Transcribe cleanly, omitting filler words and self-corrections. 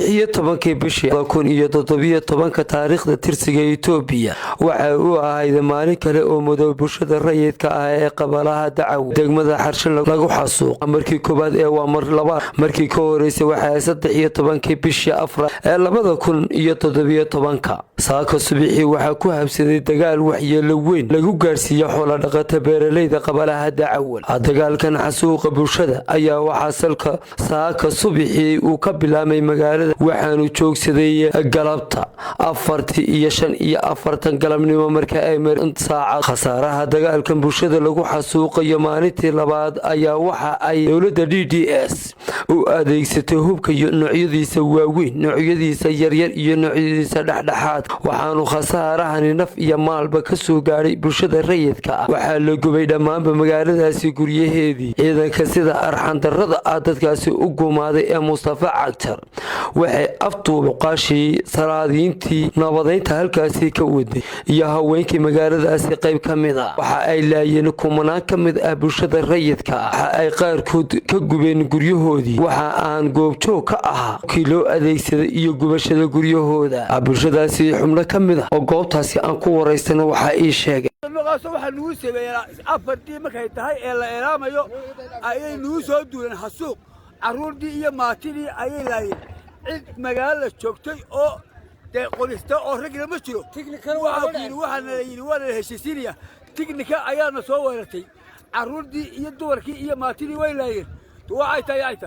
iyo tobankii bishii 2017 taariikhda tirsiga Itoobiya waxa uu ahayd maalin kale oo madow bulshada rayidka ah ee qabalaha dacaw degmada xarshin lagu xasuuq markii koobaad ee waa mar labaad markii ka horeysay waxa 13 bishii Afraad ee 2017 saaka subaxii waxa ku habsaday dagaal waxyeello weyn lagu gaarsiiyay xoolo dhaqato beeraleyda qabalaha dacaw dagaalkan xasuuqa bulshada ayaa waxa salka saaka subaxii uu ka bilaabay magaalada waxaanu joogsaday galabta 4:45 galabnimo marka ay saacad khasaaraha dagaalkan bulshada lagu xasuuqayo maalintii labaad ayaa waxa ay dawladda DDS u adeegsatay hubka iyo noocyadiisa waaweyn noocyadiisa yaryar iyo noocyadiisa dhexdhexaad waxaanu khasaarahani naf iyo maalba ka soo gaaray bulshada rayidka ah waxaa la gubay dhammaanba magaaladaasi guryaheedii ciidanka sida arxan darrada dadkaasi u gumaaday ee Mustafa Cagtar waxay aftuuqaashii salaadiintii nabadeynta halkaasi ka waday iyo haweenkii magaaladaasi qayb ka mid ah waxa ay laayeen kumanaan ka mid ah bulshada rayidka ah waxa ay qaarkood ka gubeen guryahoodii waxa aan goobjoog ka ahaa kilo adeegsada iyo gubashada guryahooda bulshadaasi xubno ka mid ah oo goobtaasi aan ku wareysano waxa ay sheegay waxa nugu sameeyay afartii markay tahay ee la eelaamayo ayay nugu soo duuleen xasuuq caruurtii iyo maatidii ayay laayeen cid magaalo joogtay oo qolista oo rag lama jiro waxaana la heshiisiinaya tiknika ayaana soo weerartay caruurtii iyo dumarkii iyo maatidii way laayeen waxay tahay